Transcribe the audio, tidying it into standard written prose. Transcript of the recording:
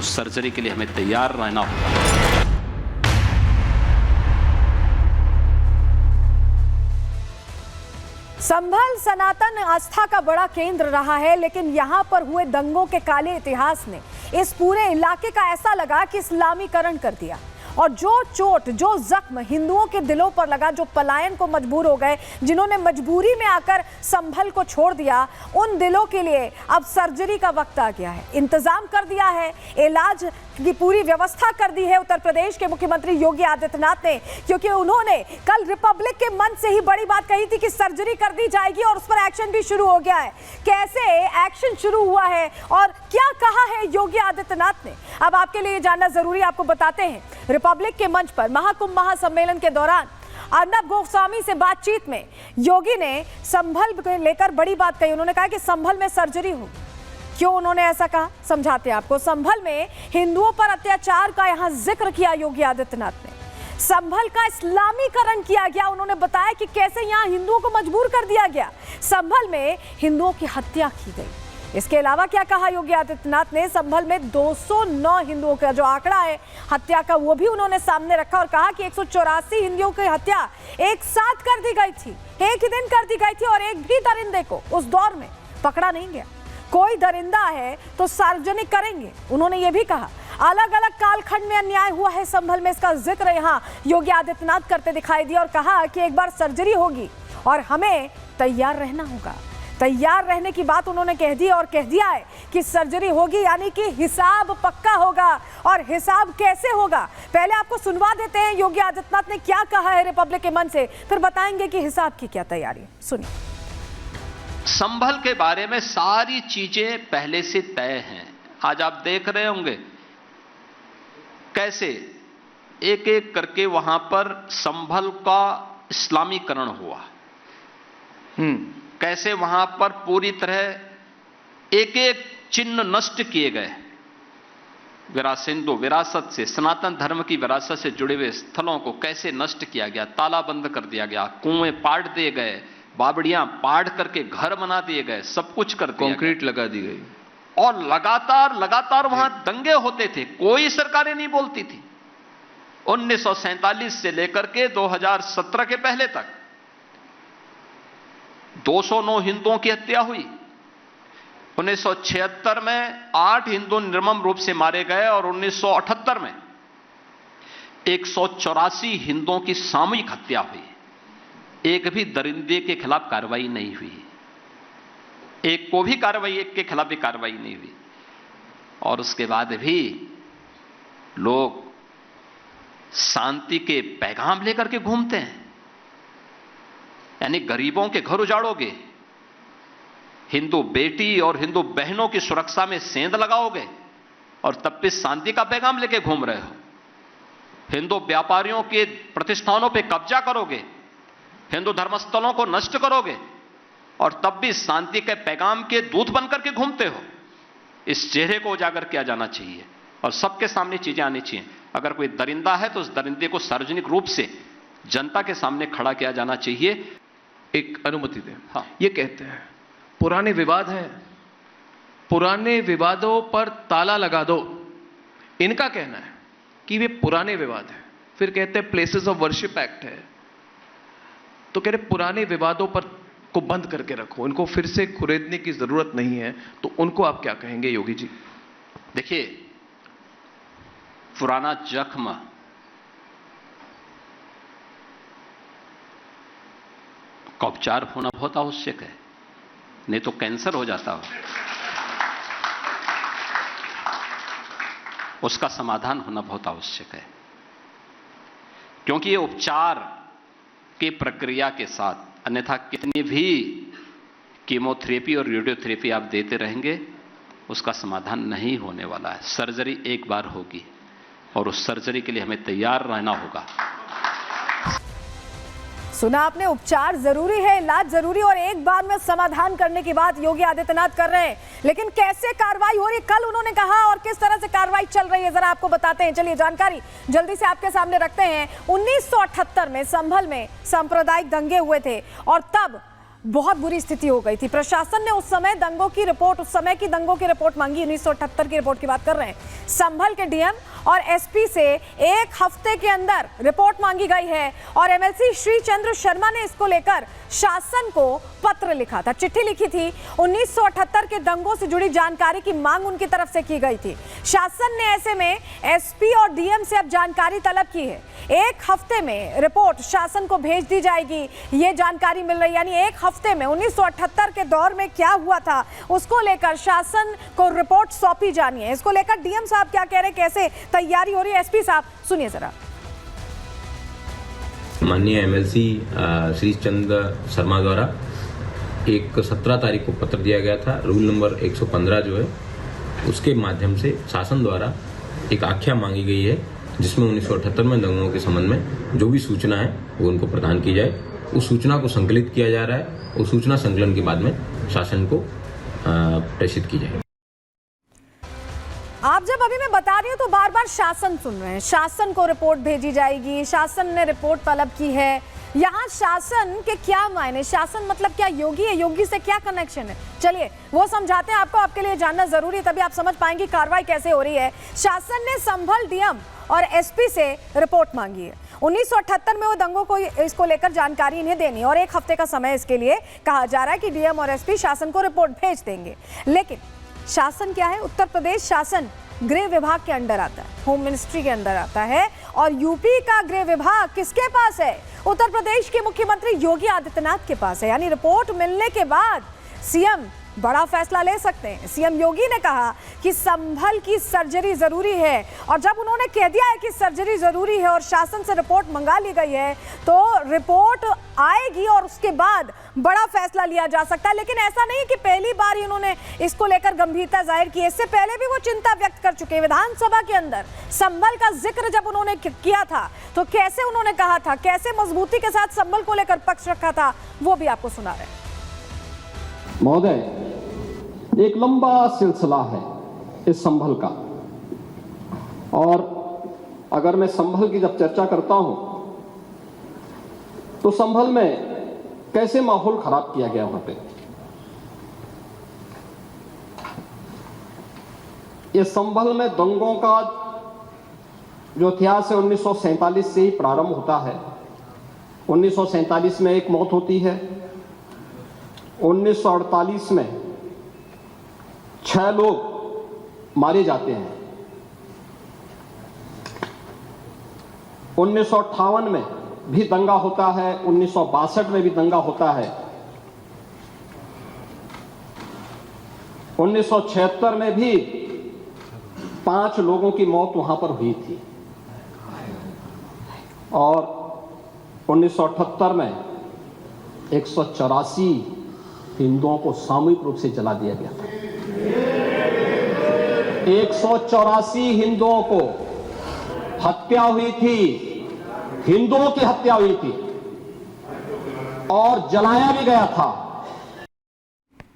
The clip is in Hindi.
उस सर्जरी के लिए हमें तैयार रहना होगा। संभल सनातन आस्था का बड़ा केंद्र रहा है, लेकिन यहां पर हुए दंगों के काले इतिहास ने इस पूरे इलाके का ऐसा लगा कि इस्लामीकरण कर दिया। और जो चोट, जो जख्म हिंदुओं के दिलों पर लगा, जो पलायन को मजबूर हो गए, जिन्होंने मजबूरी में आकर संभल को छोड़ दिया, उन दिलों के लिए अब सर्जरी का वक्त आ गया है। इंतजाम कर दिया है, इलाज की पूरी व्यवस्था कर दी है उत्तर प्रदेश के मुख्यमंत्री योगी आदित्यनाथ ने, क्योंकि उन्होंने कल रिपब्लिक के मंच से ही बड़ी बात कही थी कि सर्जरी कर दी जाएगी और उस पर एक्शन भी शुरू हो गया है। कैसे एक्शन शुरू हुआ है और क्या कहा है योगी आदित्यनाथ ने, अब आपके लिए जानना जरूरी, आपको बताते हैं। रिपब्लिक के मंच पर महाकुंभ महासम्मेलन के दौरान अर्नब गोस्वामी से बातचीत में योगी ने संभल को लेकर बड़ी बात कही। उन्होंने कहा कि संभल में सर्जरी हो। क्यों उन्होंने ऐसा कहा, समझाते हैं आपको। संभल में हिंदुओं पर अत्याचार का यहां जिक्र किया योगी आदित्यनाथ ने। संभल का इस्लामीकरण किया गया। उन्होंने बताया कि कैसे यहां हिंदुओं को मजबूर कर दिया गया। संभल में हिंदुओं की हत्या की गई। इसके अलावा क्या कहा योगी आदित्यनाथ ने, संभल में 209 हिंदुओं का जो आंकड़ा है हत्या का, वो भी उन्होंने सामने रखा और कहा कि 184 हिंदुओं की हत्या एक साथ कर दी गई थी, एक ही दिन कर दी गई थी और एक भी दरिंदे को उस दौर में पकड़ा नहीं गया। कोई दरिंदा है तो सार्वजनिक करेंगे, उन्होंने ये भी कहा। अलग अलग कालखंड में अन्याय हुआ है संभल में, इसका जिक्र यहाँ योगी आदित्यनाथ करते दिखाई दिया और कहा कि एक बार सर्जरी होगी और हमें तैयार रहना होगा। तैयार रहने की बात उन्होंने कह दी और कह दिया है कि सर्जरी होगी यानी कि हिसाब पक्का होगा। और हिसाब कैसे होगा, पहले आपको सुनवा देते हैं योगी आदित्यनाथ ने क्या कहा है रिपब्लिक के मंच से, फिर बताएंगे कि हिसाब की क्या तैयारी है। सुनिए। संभल के बारे में सारी चीजें पहले से तय हैं। आज आप देख रहे होंगे कैसे एक एक करके वहां पर संभल का इस्लामीकरण हुआ, कैसे वहां पर पूरी तरह एक एक चिन्ह नष्ट किए गए। हिंदू विरासत से, सनातन धर्म की विरासत से जुड़े हुए स्थलों को कैसे नष्ट किया गया, तालाबंद कर दिया गया, कुएं पाट दिए गए, बावड़ियां पाड़ करके घर बना दिए गए, सब कुछ कर दिया, कंक्रीट लगा दी गई। और लगातार वहां दंगे होते थे, कोई सरकारें नहीं बोलती थी। 1947 से लेकर के 2017 के पहले तक 209 हिंदुओं की हत्या हुई। 1976 में 8 हिंदू निर्मम रूप से मारे गए और 1978 में 184 हिंदुओं की सामूहिक हत्या हुई। एक भी दरिंदे के खिलाफ कार्रवाई नहीं हुई, एक को भी कार्रवाई, एक के खिलाफ भी कार्रवाई नहीं हुई। और उसके बाद भी लोग शांति के पैगाम लेकर के घूमते हैं, यानी गरीबों के घर उजाड़ोगे, हिंदू बेटी और हिंदू बहनों की सुरक्षा में सेंध लगाओगे और तब भी शांति का पैगाम लेके घूम रहे हो। हिंदू व्यापारियों के प्रतिष्ठानों पे कब्जा करोगे, हिंदू धर्मस्थलों को नष्ट करोगे और तब भी शांति के पैगाम के दूत बनकर के घूमते हो। इस चेहरे को उजागर किया जाना चाहिए और सबके सामने चीजें आनी चाहिए। अगर कोई दरिंदा है तो उस दरिंदे को सार्वजनिक रूप से जनता के सामने खड़ा किया जाना चाहिए। एक अनुमति दें। हाँ। ये कहते हैं पुराने विवाद हैं, पुराने विवादों पर ताला लगा दो। इनका कहना है कि वे पुराने विवाद हैं। फिर कहते हैं प्लेसेस ऑफ वर्शिप एक्ट है, तो कह रहे पुराने विवादों पर को बंद करके रखो, इनको फिर से खुरेदने की जरूरत नहीं है। तो उनको आप क्या कहेंगे योगी जी? देखिए, पुराना जख्म का उपचार होना बहुत आवश्यक है, नहीं तो कैंसर हो जाता हो। उसका समाधान होना बहुत आवश्यक है, क्योंकि ये उपचार की प्रक्रिया के साथ, अन्यथा कितनी भी कीमोथेरेपी और रेडियोथेरेपी आप देते रहेंगे उसका समाधान नहीं होने वाला है। सर्जरी एक बार होगी और उस सर्जरी के लिए हमें तैयार रहना होगा। सुना आपने, उपचार जरूरी है, इलाज जरूरी, और एक बार में समाधान करने की बात योगी आदित्यनाथ कर रहे हैं। लेकिन कैसे कार्रवाई हो रही, कल उन्होंने कहा, और किस तरह से कार्रवाई चल रही है जरा आपको बताते हैं। चलिए जानकारी जल्दी से आपके सामने रखते हैं। 1978 में संभल में सांप्रदायिक दंगे हुए थे और तब बहुत बुरी स्थिति हो गई थी। प्रशासन ने उस समय दंगों की रिपोर्ट, उस समय की दंगों की रिपोर्ट मांगी। 1978 की रिपोर्ट की बात कर रहे हैं। संभल के डीएम और एसपी से 1 हफ्ते के अंदर रिपोर्ट मांगी गई है और एमएलसी श्री चंद्र शर्मा ने इसको लेकर शासन को पत्र लिखा था, चिट्ठी लिखी थी। 1978 के दंगों से जुड़ी जानकारी की मांग उनकी तरफ से की गई थी। शासन ने ऐसे में एसपी और डीएम से अब जानकारी तलब की है। 1 हफ्ते में रिपोर्ट शासन को भेज दी जाएगी, ये जानकारी मिल रही है। यानी 1 हफ्ते में 1978 के दौर में क्या हुआ था उसको लेकर शासन को रिपोर्ट सौंपी जानी है। इसको लेकर डीएम साहब क्या कह रहे हैं, कैसे तैयारी हो रही है, एसपी साहब सुनिए जरा। माननीय एमएलसी श्री चंद्र शर्मा द्वारा एक 17 तारीख को पत्र दिया गया था। रूल नंबर 115 जो है उसके माध्यम से शासन द्वारा एक आख्या मांगी गई है, जिसमें 1978 में दंगों के संबंध में जो भी सूचना है वो उनको प्रदान की जाए। उस सूचना को संकलित किया जा रहा है। उस सूचना संकलन के बाद में शासन को प्रेषित की जाए। आप जब अभी मैं बता रही हूँ तो बार बार शासन सुन रहे हैं, शासन को रिपोर्ट भेजी जाएगी, शासन ने रिपोर्ट तलब की है। यहाँ शासन के क्या मायने, शासन मतलब क्या योगी है, योगी से क्या कनेक्शन है, चलिए वो समझाते हैं आपको। आपके लिए जानना जरूरी है, तभी आप समझ पाएंगे कार्रवाई कैसे हो रही है। शासन ने संभल डीएम और एसपी से रिपोर्ट मांगी है। 1978 में वो दंगों को इसको लेकर जानकारी इन्हें देनी है और 1 हफ्ते का समय इसके लिए कहा जा रहा है कि डीएम और एसपी शासन को रिपोर्ट भेज देंगे। लेकिन शासन क्या है, उत्तर प्रदेश शासन गृह विभाग के अंडर आता है, होम मिनिस्ट्री के अंदर आता है। और यूपी का गृह विभाग किसके पास है, उत्तर प्रदेश के मुख्यमंत्री योगी आदित्यनाथ के पास है। यानी रिपोर्ट मिलने के बाद सीएम बड़ा फैसला ले सकते हैं। सीएम योगी ने कहा कि संभल की सर्जरी जरूरी है और जब उन्होंने कह दिया है कि सर्जरी जरूरी है और शासन से रिपोर्ट मंगा ली गई है तो रिपोर्ट आएगी और उसके बाद बड़ा फैसला लिया जा सकता है। लेकिन ऐसा नहीं कि पहली बार ही उन्होंने इसको लेकर गंभीरता जाहिर की, इससे पहले भी वो चिंता व्यक्त कर चुके हैं। विधानसभा के अंदर संभल का जिक्र जब उन्होंने किया था तो कैसे उन्होंने कहा था, कैसे मजबूती के साथ संभल को लेकर पक्ष रखा था, वो भी आपको सुना रहे हैं। महोदय, एक लंबा सिलसिला है इस संभल का, और अगर मैं संभल की जब चर्चा करता हूं तो संभल में कैसे माहौल खराब किया गया वहां पे। ये संभल में दंगों का जो इतिहास है 1947 से ही प्रारंभ होता है। 1947 में एक मौत होती है, 1948 में 6 लोग मारे जाते हैं, 1958 में भी दंगा होता है, 1962 में भी दंगा होता है, 1976 में भी 5 लोगों की मौत वहां पर हुई थी और 1978 में 184 हिंदुओं को सामूहिक रूप से जला दिया गया था। 184 हिंदुओं को हत्या हुई थी, हिंदुओं की हत्या हुई थी और जलाया भी गया था।